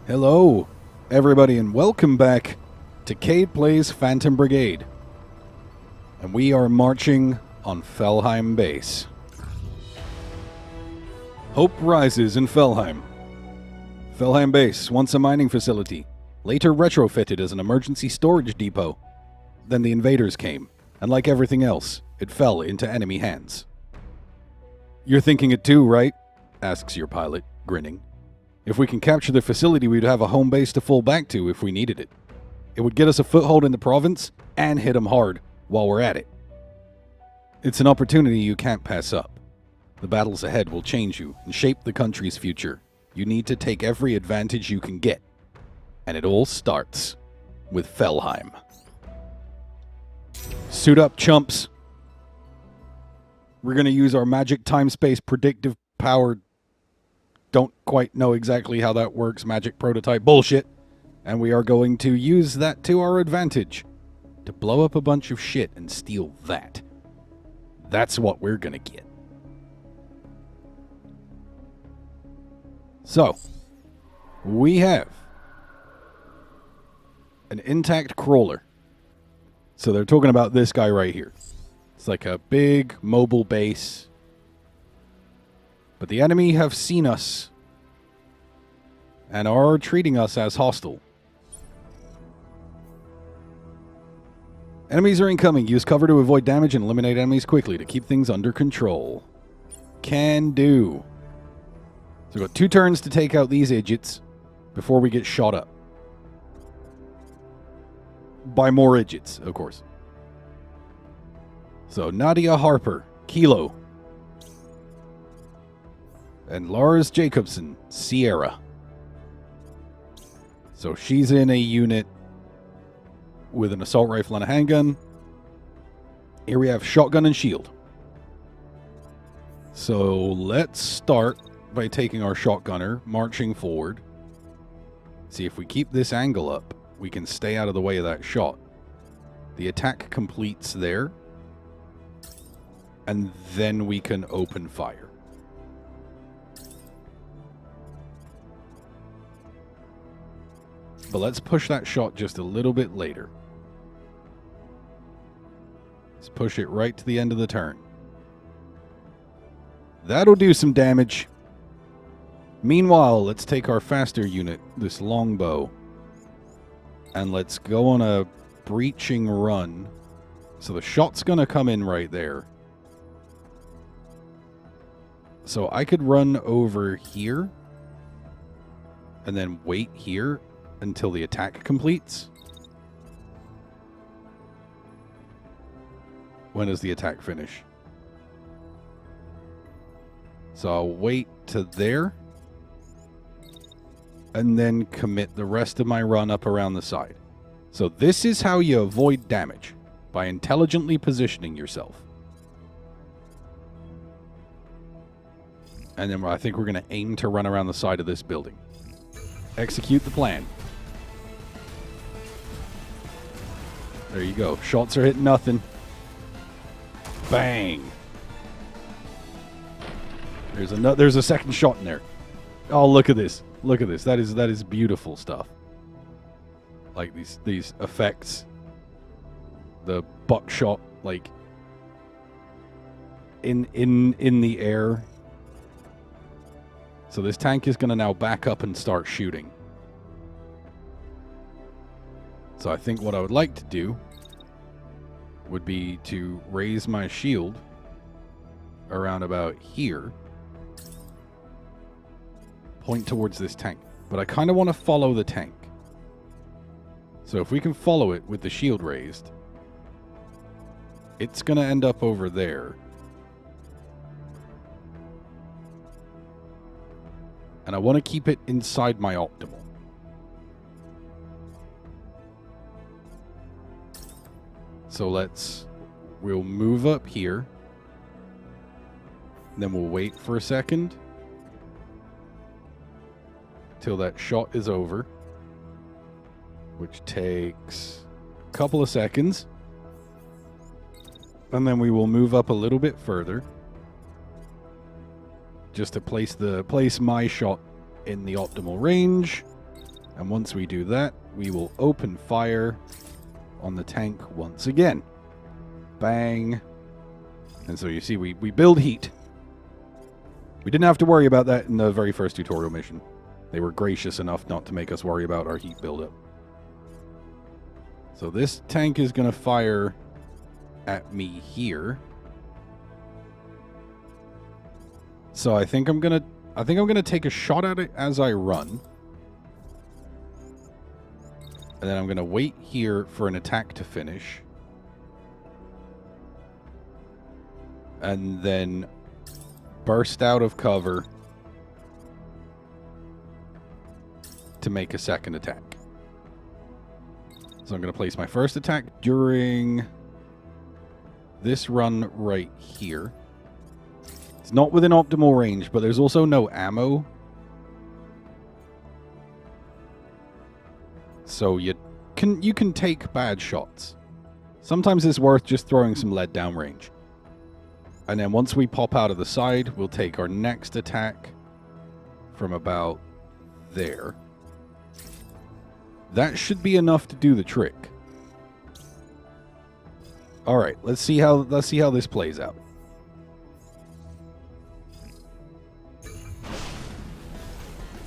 Hello, everybody, and welcome back to Cade Plays Phantom Brigade. And we are marching on Felheim Base. Hope rises in Felheim. Felheim Base, once a mining facility, later retrofitted as an emergency storage depot. Then the invaders came, and like everything else, it fell into enemy hands. You're thinking it too, right? Asks your pilot, grinning. If we can capture the facility, we'd have a home base to fall back to if we needed it. It would get us a foothold in the province and hit them hard while we're at it. It's an opportunity you can't pass up. The battles ahead will change you and shape the country's future. You need to take every advantage you can get. And it all starts with Felheim. Suit up, chumps. We're going to use our magic time-space predictive power. Don't quite know exactly how that works. Magic prototype bullshit. And we are going to use that to our advantage. To blow up a bunch of shit and steal that. That's what we're going to get. So, we have an intact crawler. So they're talking about this guy right here. It's like a big mobile base. But the enemy have seen us and are treating us as hostile. Enemies are incoming. Use cover to avoid damage and eliminate enemies quickly to keep things under control. Can do. So we've got 2 turns to take out these idiots before we get shot up. By more idiots, of course. So Nadia Harper, Kilo. And Lars Jacobson, Sierra. So she's in a unit with an assault rifle and a handgun. Here we have shotgun and shield. So let's start by taking our shotgunner, marching forward. See, if we keep this angle up, we can stay out of the way of that shot. The attack completes there. And then we can open fire. But let's push that shot just a little bit later. Let's push it right to the end of the turn. That'll do some damage. Meanwhile, let's take our faster unit, this longbow, and let's go on a breaching run. So the shot's going to come in right there. So I could run over here and then wait here until the attack completes. When does the attack finish? So I'll wait to there and then commit the rest of my run up around the side. So this is how you avoid damage, by intelligently positioning yourself. And then I think we're going to aim to run around the side of this building. Execute the plan. There you go. Shots are hitting nothing. Bang. There's a second shot in there. Oh, look at this. Look at this. That is beautiful stuff. Like these effects. The buckshot, like in the air. So this tank is going to now back up and start shooting. So I think what I would like to do would be to raise my shield around about here. Point towards this tank. But I kind of want to follow the tank. So if we can follow it with the shield raised, it's going to end up over there. And I want to keep it inside my optimal. So we'll move up here. Then we'll wait for a second till that shot is over, which takes a couple of seconds. And then we will move up a little bit further. just to place my shot in the optimal range. And once we do that, we will open fire on the tank once again. Bang. And so you see, we build heat. We didn't have to worry about that in the very first tutorial mission. They were gracious enough not to make us worry about our heat buildup. So this tank is going to fire at me here. So I think I'm gonna take a shot at it as I run. And then I'm gonna wait here for an attack to finish. And then burst out of cover to make a second attack. So I'm going to place my first attack during this run right here. It's not within optimal range, but there's also no ammo. So you can take bad shots. Sometimes it's worth just throwing some lead downrange. And then once we pop out of the side, we'll take our next attack from about there. That should be enough to do the trick. All right, let's see how this plays out.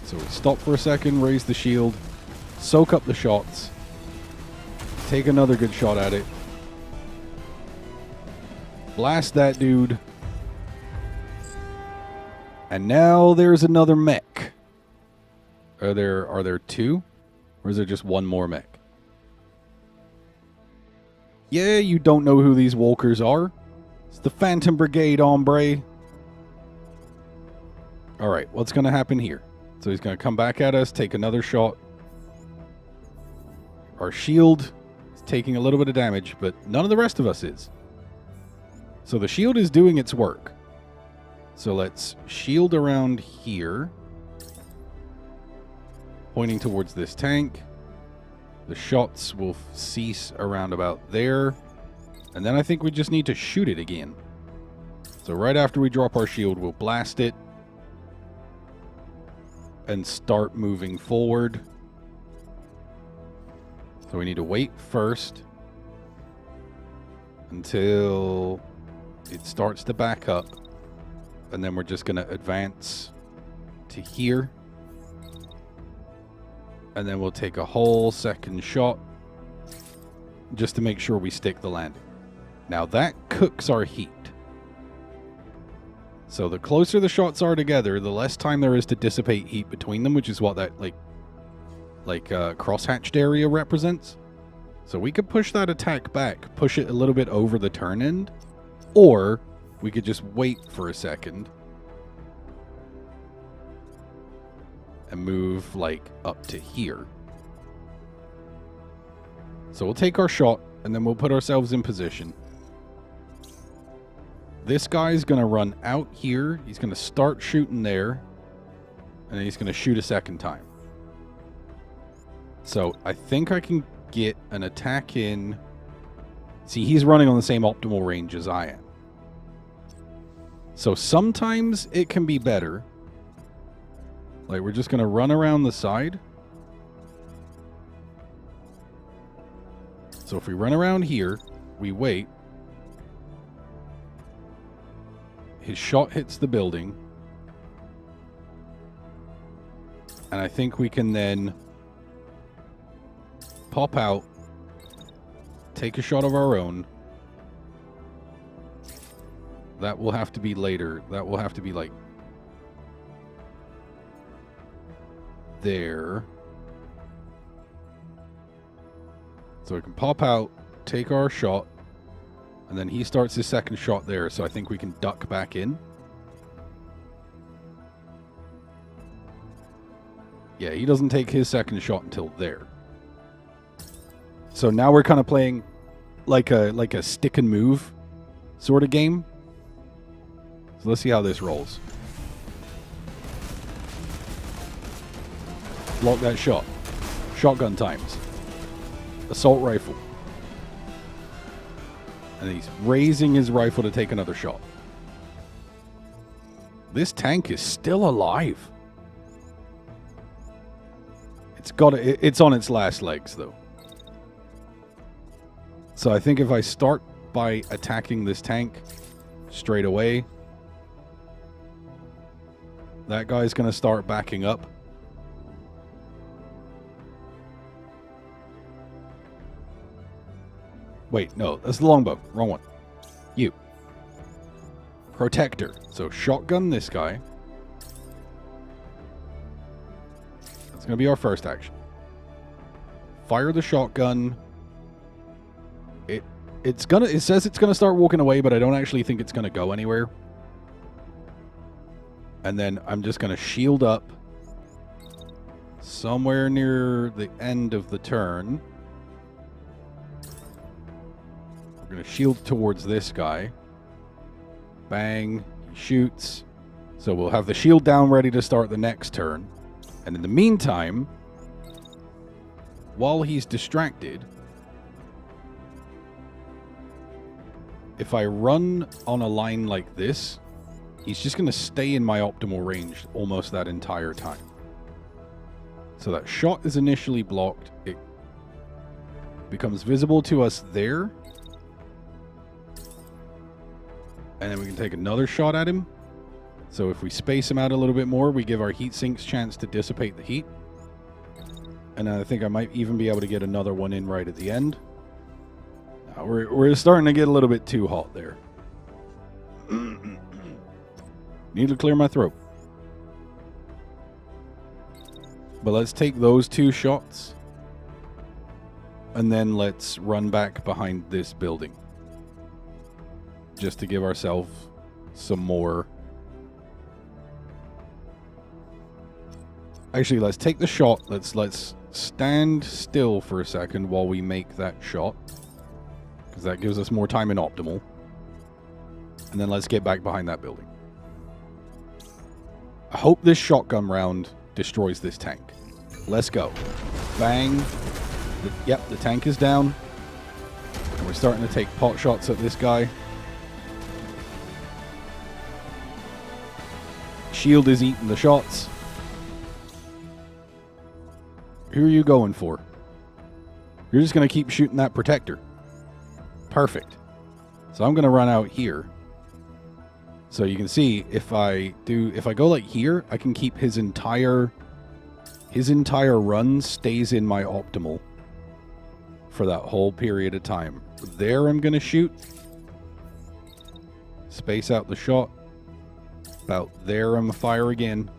So we stop for a second, raise the shield, soak up the shots, take another good shot at it. Blast that dude. And now there's another mech. Are there two? Or is there just one more mech? Yeah, you don't know who these walkers are. It's the Phantom Brigade, hombre. Alright, what's going to happen here? So he's going to come back at us, take another shot. Our shield is taking a little bit of damage, but none of the rest of us is. So the shield is doing its work. So let's shield around here. Pointing towards this tank. The shots will cease around about there. And then I think we just need to shoot it again. So right after we drop our shield, we'll blast it. And start moving forward. So we need to wait first. Until it starts to back up. And then we're just going to advance to here. And then we'll take a whole second shot. Just to make sure we stick the landing. Now that cooks our heat. So the closer the shots are together, the less time there is to dissipate heat between them, which is what that cross-hatched area represents. So we could push that attack back, push it a little bit over the turn end, or we could just wait for a second and move up to here. So we'll take our shot and then we'll put ourselves in position. This guy's going to run out here. He's going to start shooting there. And then he's going to shoot a second time. So I think I can get an attack in. See, he's running on the same optimal range as I am. So sometimes it can be better. We're just going to run around the side. So if we run around here, we wait. His shot hits the building. And I think we can then pop out, take a shot of our own. That will have to be later. That will have to be there. So we can pop out, take our shot, and then he starts his second shot there, so I think we can duck back in. Yeah, he doesn't take his second shot until there. So now we're kind of playing like a stick and move sort of game. So let's see how this rolls. Block that shot. Shotgun times. Assault rifle. And he's raising his rifle to take another shot. This tank is still alive. It's on its last legs, though. So I think if I start by attacking this tank straight away, that guy's going to start backing up. Wait, no, that's the longbow. Wrong one. You. Protector. So shotgun this guy. That's going to be our first action. Fire the shotgun. It says it's going to start walking away, but I don't actually think it's going to go anywhere. And then I'm just going to shield up somewhere near the end of the turn. We're going to shield towards this guy. Bang. He shoots. So we'll have the shield down ready to start the next turn. And in the meantime, while he's distracted, if I run on a line like this, he's just going to stay in my optimal range almost that entire time. So that shot is initially blocked. It becomes visible to us there. And then we can take another shot at him. So if we space him out a little bit more, we give our heat sinks chance to dissipate the heat. And I think I might even be able to get another one in right at the end. Now we're starting to get a little bit too hot there. Need to clear my throat. But let's take those two shots. And then let's run back behind this building. Just to give ourselves some more. Actually, let's take the shot. Let's stand still for a second while we make that shot. Because that gives us more time in optimal. And then let's get back behind that building. I hope this shotgun round destroys this tank. Let's go. Bang. Yep, the tank is down. And we're starting to take pot shots at this guy. Shield is eating the shots. Who are you going for? You're just going to keep shooting that protector. Perfect. So I'm going to run out here. So you can see if I go like here, I can keep his entire run stays in my optimal for that whole period of time. There I'm going to shoot. Space out the shot. About there I'm going to fire again.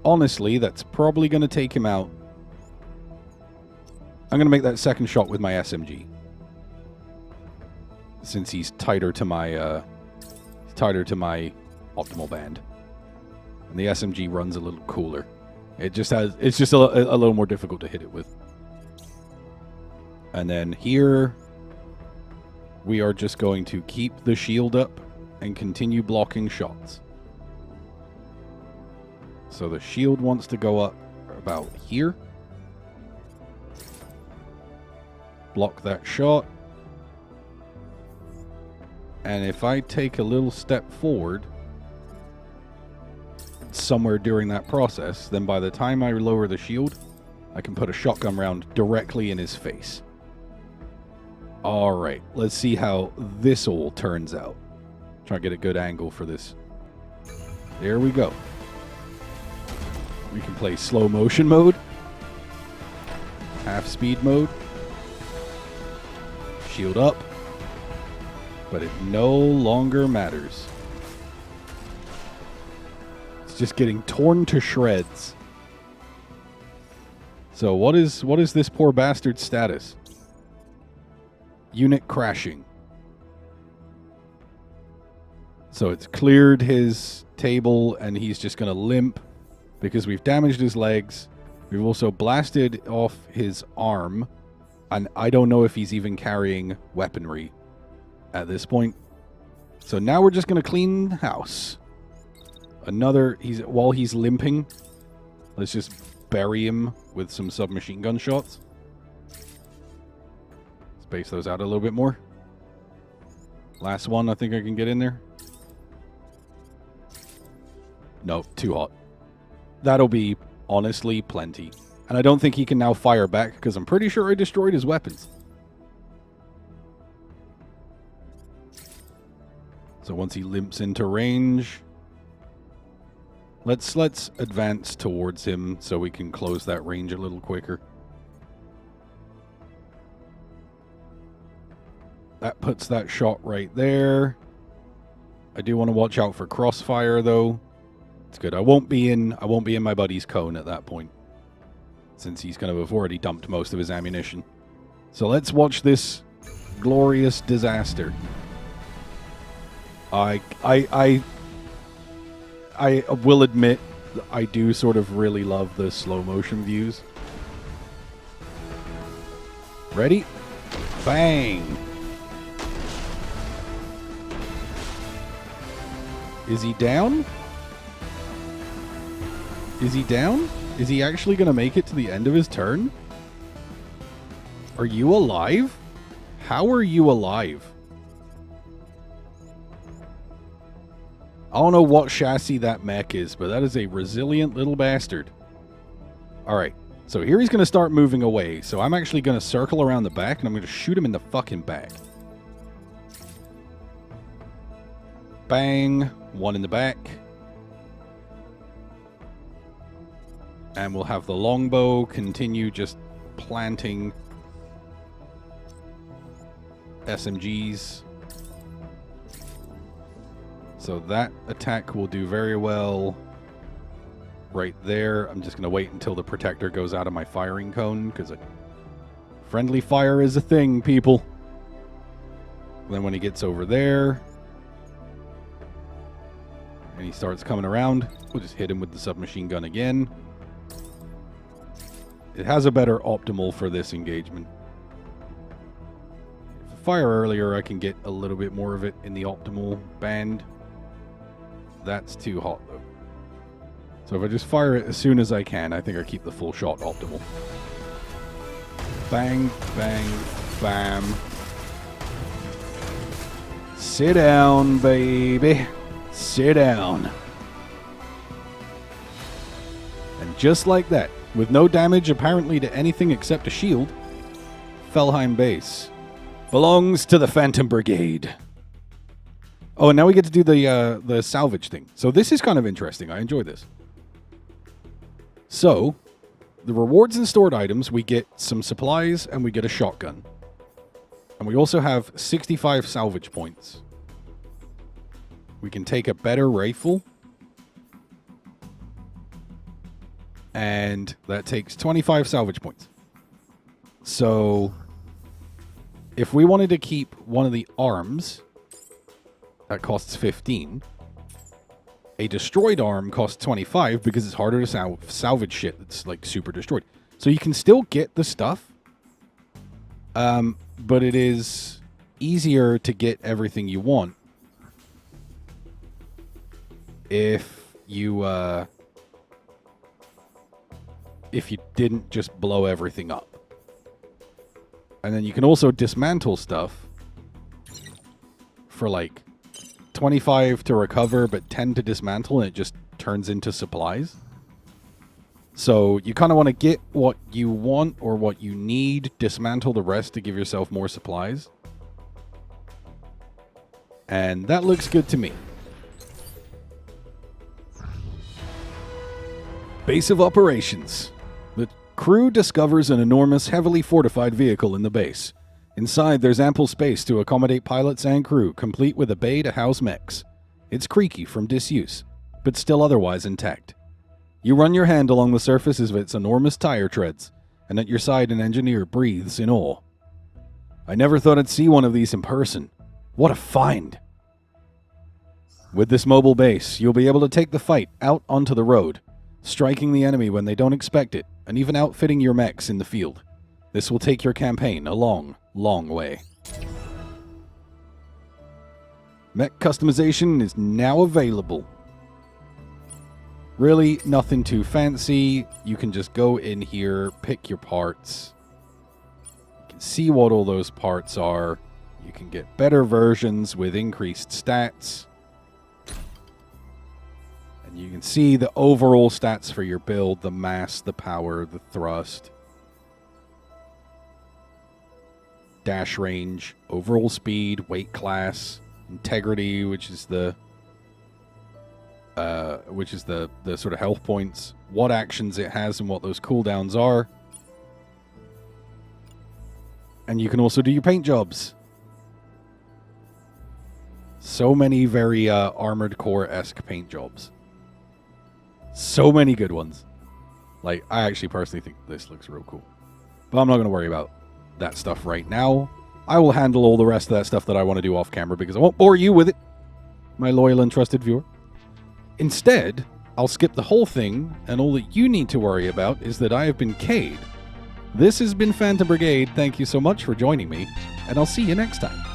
Honestly, that's probably going to take him out. I'm going to make that second shot with my SMG. Since he's tighter to my optimal band. And the SMG runs a little cooler. It's just a little more difficult to hit it with. And then here we are just going to keep the shield up and continue blocking shots. So the shield wants to go up about here. Block that shot. And if I take a little step forward somewhere during that process, then by the time I lower the shield, I can put a shotgun round directly in his face. Alright, let's see how this all turns out. Try to get a good angle for this. There we go. We can play slow motion mode. Half speed mode. Shield up. But it no longer matters. It's just getting torn to shreds. So what is this poor bastard's status? Unit crashing. So it's cleared his table and he's just going to limp because we've damaged his legs. We've also blasted off his arm. And I don't know if he's even carrying weaponry at this point. So now we're just going to clean house. While he's limping, let's just bury him with some submachine gun shots. Space those out a little bit more. Last one, I think I can get in there. No, too hot. That'll be, honestly, plenty. And I don't think he can now fire back, because I'm pretty sure I destroyed his weapons. So once he limps into range, let's advance towards him so we can close that range a little quicker. That puts that shot right there. I do want to watch out for crossfire though. It's good. I won't be in my buddy's cone at that point, since he's going to have already dumped most of his ammunition. So let's watch this glorious disaster. I will admit I do sort of really love the slow motion views. Ready? Bang! Is he down? Is he down? Is he actually going to make it to the end of his turn? Are you alive? How are you alive? I don't know what chassis that mech is, but that is a resilient little bastard. Alright, so here he's going to start moving away. So I'm actually going to circle around the back, and I'm going to shoot him in the fucking back. Bang. One in the back. And we'll have the longbow continue just planting SMGs. So that attack will do very well right there. I'm just going to wait until the protector goes out of my firing cone, because friendly fire is a thing, people. And then when he gets over there and he starts coming around, we'll just hit him with the submachine gun again. It has a better optimal for this engagement. If I fire earlier, I can get a little bit more of it in the optimal band. That's too hot, though. So if I just fire it as soon as I can, I think I keep the full shot optimal. Bang, bang, bam. Sit down, baby. Sit down. And just like that, with no damage apparently to anything except a shield, Felheim base belongs to the Phantom Brigade. Oh, and now we get to do the salvage thing. So this is kind of interesting. I enjoy this. So, the rewards and stored items, we get some supplies and we get a shotgun. And we also have 65 salvage points. We can take a better rifle. And that takes 25 salvage points. So, if we wanted to keep one of the arms, that costs 15. A destroyed arm costs 25 because it's harder to salvage shit that's like super destroyed. So you can still get the stuff, but it is easier to get everything you want if you didn't just blow everything up. And then you can also dismantle stuff for like 25 to recover, but 10 to dismantle, and it just turns into supplies. So you kind of want to get what you want or what you need, dismantle the rest to give yourself more supplies. And that looks good to me. Base of operations. The crew discovers an enormous, heavily fortified vehicle in the base. Inside, there's ample space to accommodate pilots and crew, complete with a bay to house mechs. It's creaky from disuse, but still otherwise intact. You run your hand along the surfaces of its enormous tire treads, and at your side an engineer breathes in awe. I never thought I'd see one of these in person. What a find! With this mobile base, you'll be able to take the fight out onto the road, striking the enemy when they don't expect it, and even outfitting your mechs in the field. This will take your campaign a long, long way. Mech customization is now available. Really, nothing too fancy. You can just go in here, pick your parts. You can see what all those parts are. You can get better versions with increased stats. And you can see the overall stats for your build, the mass, the power, the thrust, dash range, overall speed, weight class, integrity, which is the sort of health points, what actions it has and what those cooldowns are. And you can also do your paint jobs. So many very Armored Core-esque paint jobs. So many good ones. Like, I actually personally think this looks real cool. But I'm not going to worry about that stuff right now. I will handle all the rest of that stuff that I want to do off camera because I won't bore you with it, my loyal and trusted viewer. Instead, I'll skip the whole thing, and all that you need to worry about is that I have been K'd. This has been Phantom Brigade. Thank you so much for joining me, and I'll see you next time.